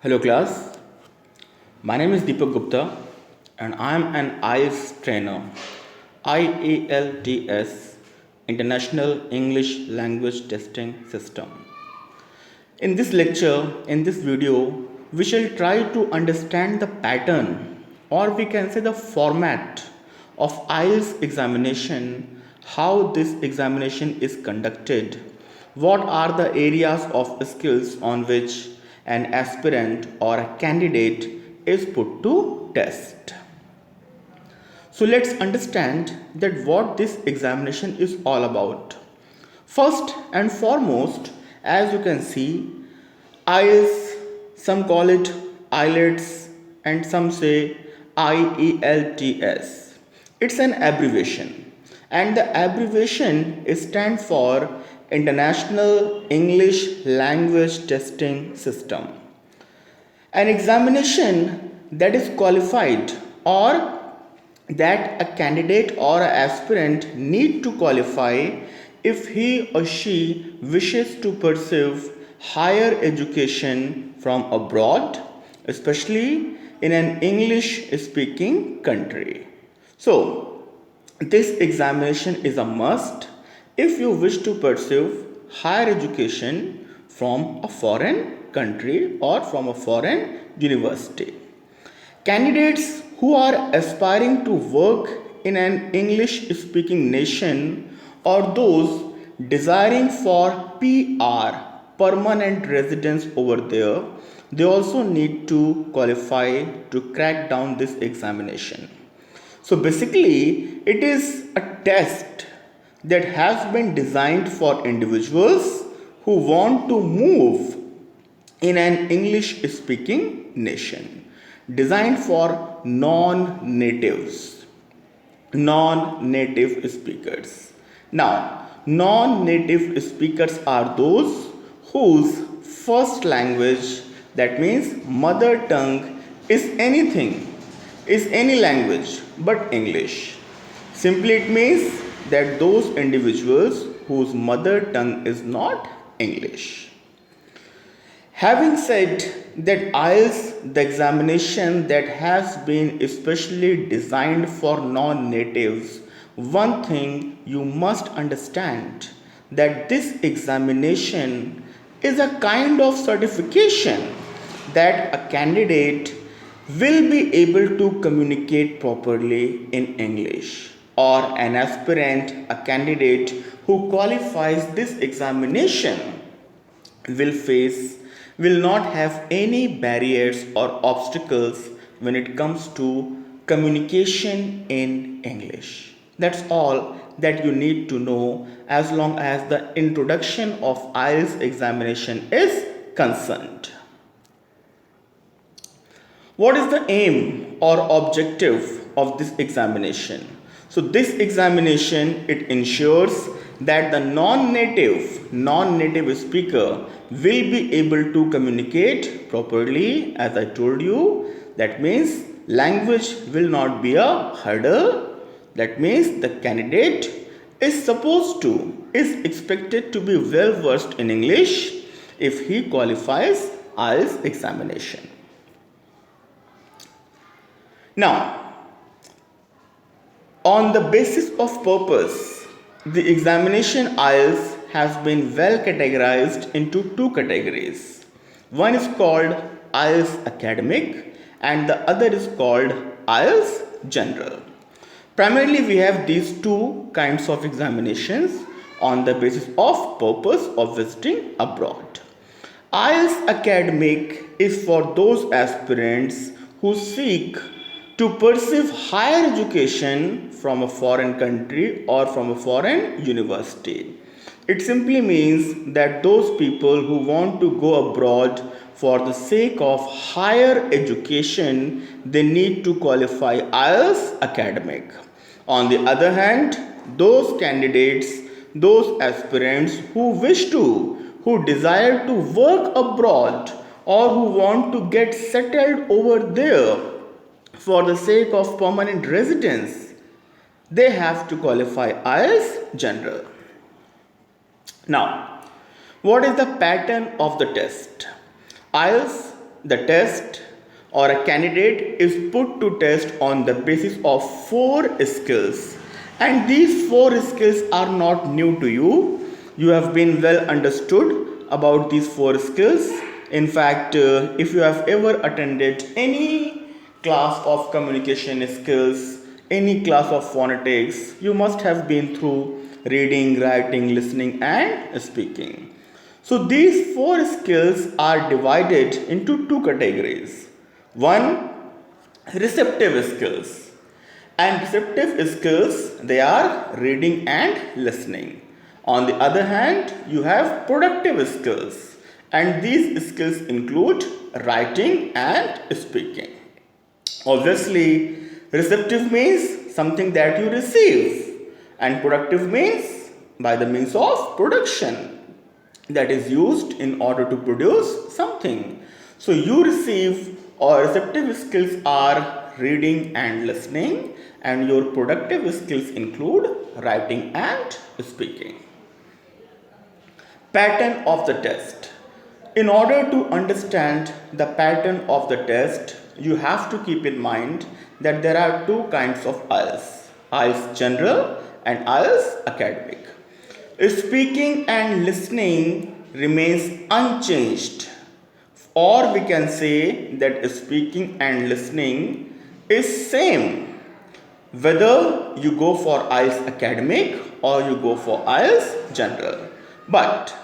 Hello class, my name is Deepak Gupta and I am an IELTS trainer, IELTS International English Language Testing System. In this lecture, in this video, we shall try to understand the pattern or we can say the format of IELTS examination, how this examination is conducted, what are the areas of skills on which an aspirant or a candidate is put to test. So let's understand that what this examination is all about. First and foremost, as you can see, IELTS, some call it Ielts and some say IELTS. It's an abbreviation and the abbreviation stands for International English Language Testing System. An examination that is qualified or that a candidate or an aspirant need to qualify if he or she wishes to pursue higher education from abroad, especially in an English speaking country. So, this examination is a must if you wish to pursue higher education from a foreign country or from a foreign university. Candidates who are aspiring to work in an English speaking nation or those desiring for PR, permanent residence over there, they also need to qualify to crack down this examination. So basically, it is a test that has been designed for individuals who want to move in an English speaking nation, designed for non-native speakers. Now, non-native speakers are those whose first language, that means mother tongue, is any language but English. Simply it means that those individuals whose mother tongue is not English. Having said that IELTS, the examination that has been especially designed for non-natives, one thing you must understand that this examination is a kind of certification that a candidate will be able to communicate properly in English, or an aspirant, a candidate who qualifies this examination will not have any barriers or obstacles when it comes to communication in English. That's all that you need to know as long as the introduction of IELTS examination is concerned. What is the aim or objective of this examination? So this examination, it ensures that the non-native speaker will be able to communicate properly. As I told you, that means language will not be a hurdle. That means the candidate is expected to be well versed in English if he qualifies IELTS examination. Now, on the basis of purpose, the examination IELTS has been well categorized into two categories. One is called IELTS Academic and the other is called IELTS General. Primarily, we have these two kinds of examinations on the basis of purpose of visiting abroad. IELTS Academic is for those aspirants who seek to pursue higher education from a foreign country or from a foreign university. It simply means that those people who want to go abroad for the sake of higher education, they need to qualify IELTS Academic. On the other hand, those candidates, those aspirants who desire to work abroad or who want to get settled over there for the sake of permanent residence, they have to qualify IELTS General. Now, what is the pattern of the test? IELTS the test or a candidate is put to test on the basis of 4 skills, and these 4 skills are not new to you. You have been well understood about these 4 skills. In fact, if you have ever attended any class of communication skills, any class of phonetics, you must have been through reading, writing, listening and speaking. So these 4 skills are divided into 2 categories. One, receptive skills. And receptive skills, they are reading and listening. On the other hand, you have productive skills, and these skills include writing and speaking. Obviously, receptive means something that you receive, and productive means by the means of production, that is used in order to produce something. So you receive, or receptive skills are reading and listening, and your productive skills include writing and speaking. Pattern of the test. In order to understand the pattern of the test, you have to keep in mind that there are 2 kinds of IELTS: IELTS general and IELTS academic. Speaking and listening remains unchanged, or we can say that speaking and listening is same whether you go for IELTS academic or you go for IELTS general. But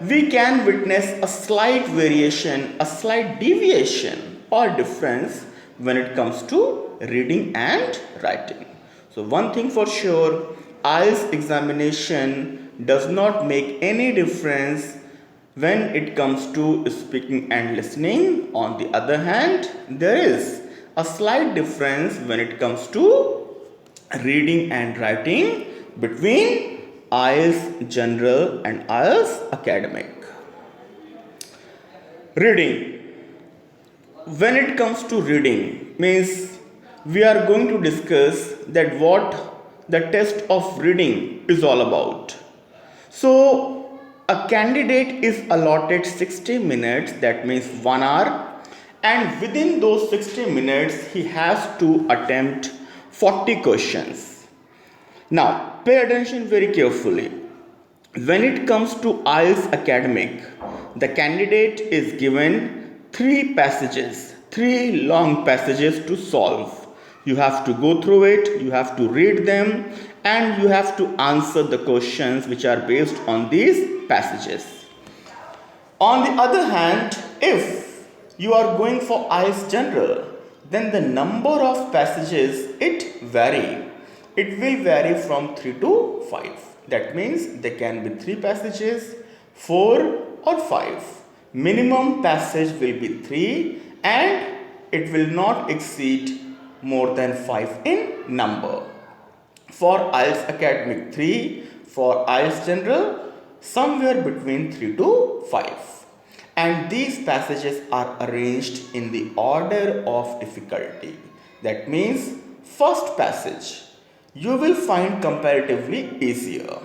we can witness a slight variation, a slight deviation or difference when it comes to reading and writing. So one thing for sure, IELTS examination does not make any difference when it comes to speaking and listening. On the other hand, there is a slight difference when it comes to reading and writing between IELTS general and IELTS academic. Reading. When it comes to reading, means we are going to discuss that what the test of reading is all about. So a candidate is allotted 60 minutes, that means 1 hour, and within those 60 minutes he has to attempt 40 questions. Now pay attention very carefully. When it comes to IELTS academic, the candidate is given 3 long passages to solve. You have to go through it, you have to read them, and you have to answer the questions which are based on these passages. On the other hand, if you are going for IELTS general, then the number of passages it will vary from 3 to 5. That means there can be 3 passages, 4 or 5. Minimum passage will be 3, and it will not exceed more than 5 in number. For IELTS academic 3, for IELTS general somewhere between 3 to 5. And these passages are arranged in the order of difficulty. That means first passage you will find comparatively easier.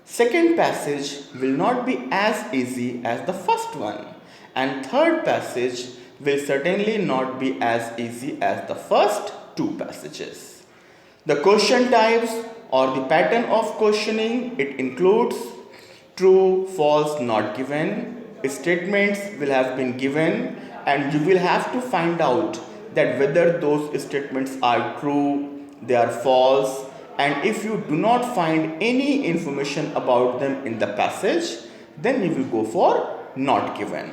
Second passage will not be as easy as the first one, and third passage will certainly not be as easy as the first 2 passages. The question types or the pattern of questioning, it includes true, false, not given. Statements will have been given, and you will have to find out that whether those statements are true, they are false, and if you do not find any information about them in the passage, then you will go for not given.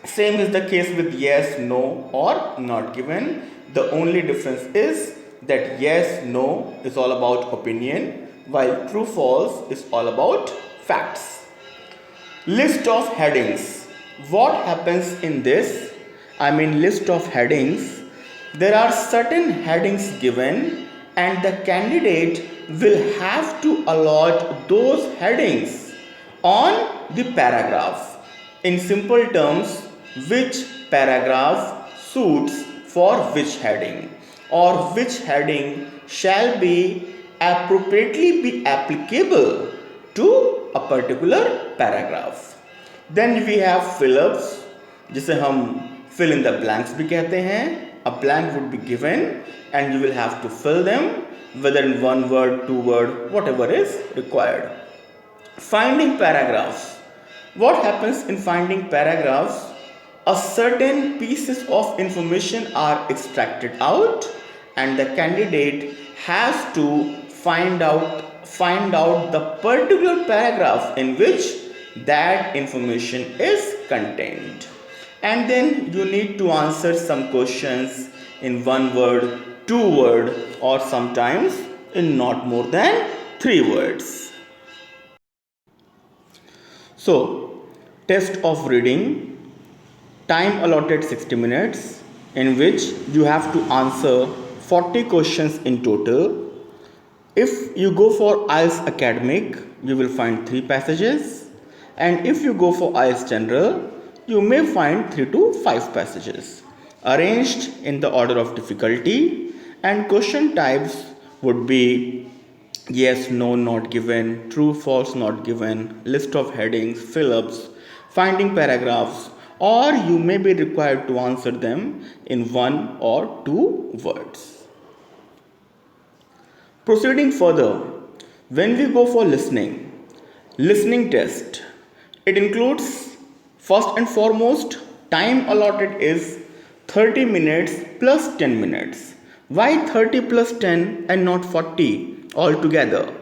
Same is the case with yes, no or not given. The only difference is that yes, no is all about opinion, while true, false is all about facts. List of headings. What happens in this? List of headings. There are certain headings given, and the candidate will have to allot those headings on the paragraph. In simple terms, which paragraph suits for which heading, or which heading shall be appropriately be applicable to a particular paragraph. Then we have fill-ups, जिसे हम fill in the blanks भी कहते हैं. A blank would be given and you will have to fill them, whether in one word, two word, whatever is required. Finding paragraphs. What happens in finding paragraphs? A certain pieces of information are extracted out and the candidate has to find out the particular paragraph in which that information is contained, and then you need to answer some questions in one word, two word, or sometimes in not more than 3 words. So, test of reading, time allotted 60 minutes, in which you have to answer 40 questions in total. If you go for IELTS academic, you will find 3 passages, and if you go for IELTS general, you may find 3 to 5 passages arranged in the order of difficulty, and question types would be yes, no, not given, true, false, not given, list of headings, fill-ups, finding paragraphs, or you may be required to answer them in 1 or 2 words. Proceeding further, when we go for listening test, it includes first and foremost time allotted is 30 minutes plus 10 minutes. Why 30 plus 10 and not 40 altogether?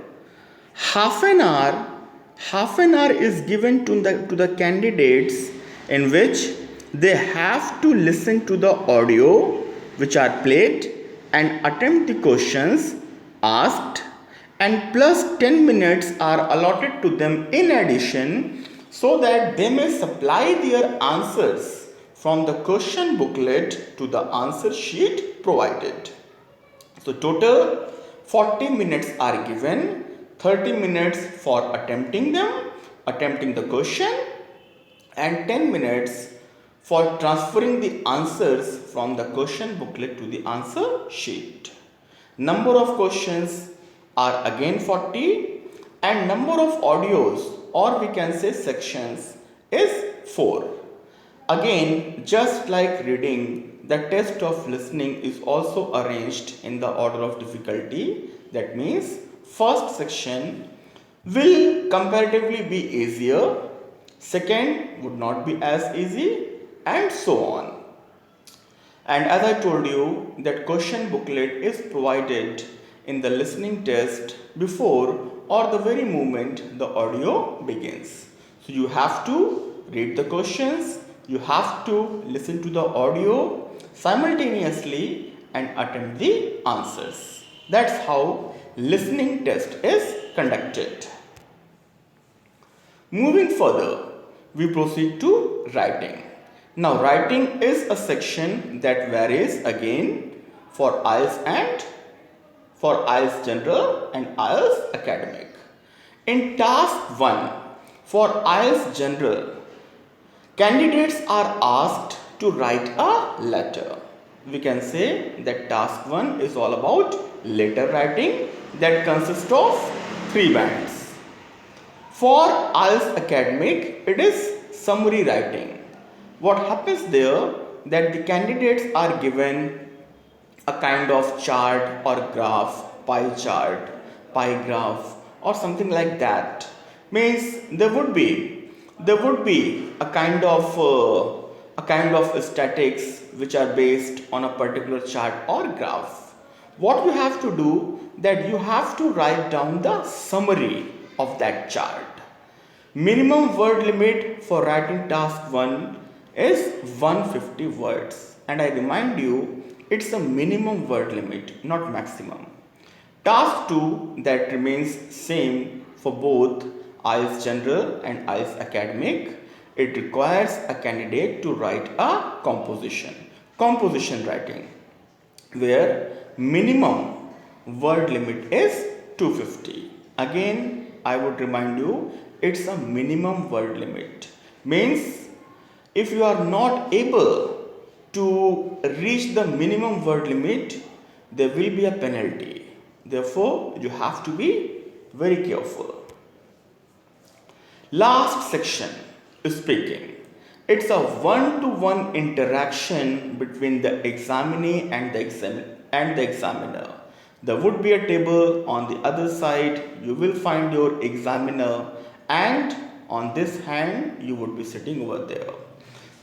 Half an hour is given to the candidates in which they have to listen to the audio which are played and attempt the questions asked, and plus 10 minutes are allotted to them in addition so that they may supply their answers from the question booklet to the answer sheet provided. So total 40 minutes are given, 30 minutes for attempting the question, and 10 minutes for transferring the answers from the question booklet to the answer sheet. Number of questions are again 40, and number of audios, or we can say sections, is 4. Again, just like reading, the test of listening is also arranged in the order of difficulty. That means first section will comparatively be easier, second would not be as easy, and so on. And as I told you, that question booklet is provided in the listening test before or the very moment the audio begins. So you have to read the questions, you have to listen to the audio simultaneously and attempt the answers. That's how listening test is conducted. Moving further, we proceed to writing. Now, writing is a section that varies again for IELTS General and IELTS Academic. In task 1 for IELTS General, candidates are asked to write a letter. We can say that task 1 is all about letter writing that consists of 3 bands. For IELTS Academic, it is summary writing. What happens there, that the candidates are given a kind of chart or graph, pie chart, pie graph, or something like that. Means there would be a kind of statics which are based on a particular chart or graph. What you have to do, that you have to write down the summary of that chart. Minimum word limit for writing task 1 is 150 words, and I remind you, it's a minimum word limit, not maximum. Task 2, that remains same for both IELTS General and IELTS Academic. It requires a candidate to write a composition writing, where minimum word limit is 250. Again, I would remind you, it's a minimum word limit. Means if you are not able to reach the minimum word limit, there will be a penalty. Therefore, you have to be very careful. Last section is speaking. It's a one-to-one interaction between the examinee and the examiner. There would be a table on the other side. You will find your examiner, and on this hand you would be sitting over there.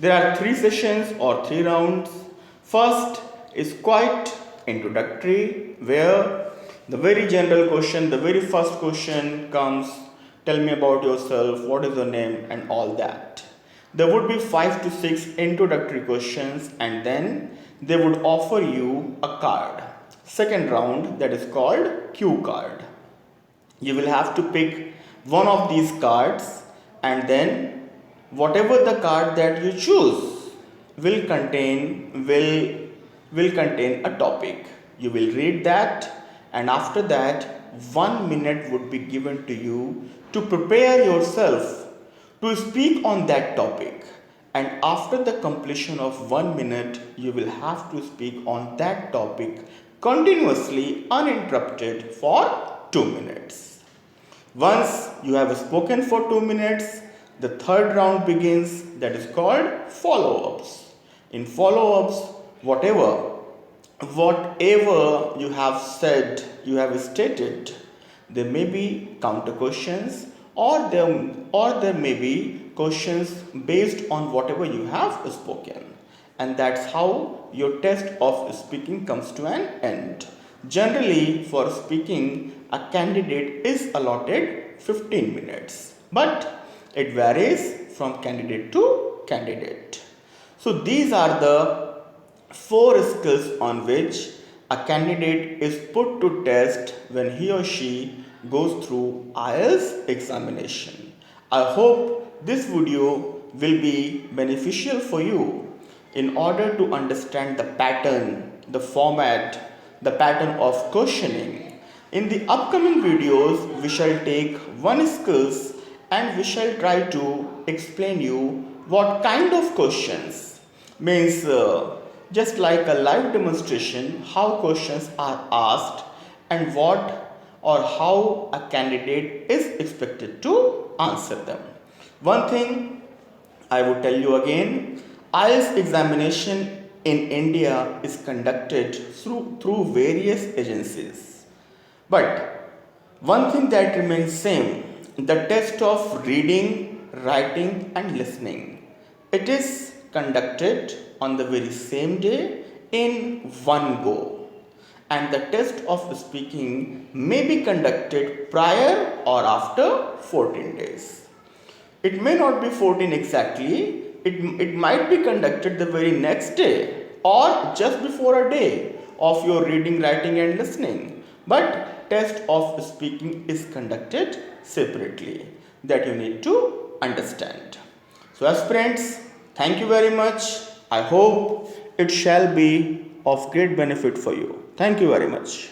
There are three sessions or three rounds. First is quite introductory, where the very general question, the very first question comes, tell me about yourself, what is your name, and all that. There would be 5 to 6 introductory questions, and then they would offer you a card. Second round, that is called cue card. You will have to pick one of these cards, and then whatever the card that you choose will contain a topic. You will read that, and after that 1 minute would be given to you to prepare yourself to speak on that topic. And after the completion of 1 minute, you will have to speak on that topic continuously uninterrupted for 2 minutes. Once you have spoken for 2 minutes, the third round begins, that is called follow-ups. In follow-ups, whatever you have said, you have stated, there may be counter questions, or there may be questions based on whatever you have spoken, and that's how your test of speaking comes to an end. Generally, for speaking, a candidate is allotted 15 minutes, but it varies from candidate to candidate. So these are the 4 skills on which a candidate is put to test when he or she goes through IELTS examination. I hope this video will be beneficial for you in order to understand the pattern, the format, the pattern of questioning. In the upcoming videos, we shall take one skills, and we shall try to explain you what kind of questions, means just like a live demonstration, how questions are asked and what or how a candidate is expected to answer them. One thing I would tell you again, IELTS examination in India is conducted through various agencies. But one thing that remains same, the test of reading, writing and listening. It is conducted on the very same day in one go. And the test of speaking may be conducted prior or after 14 days. It may not be 14 exactly, it might be conducted the very next day or just before a day of your reading, writing and listening. But test of speaking is conducted separately, that you need to understand. So aspirants, thank you very much. I hope it shall be of great benefit for you. Thank you very much.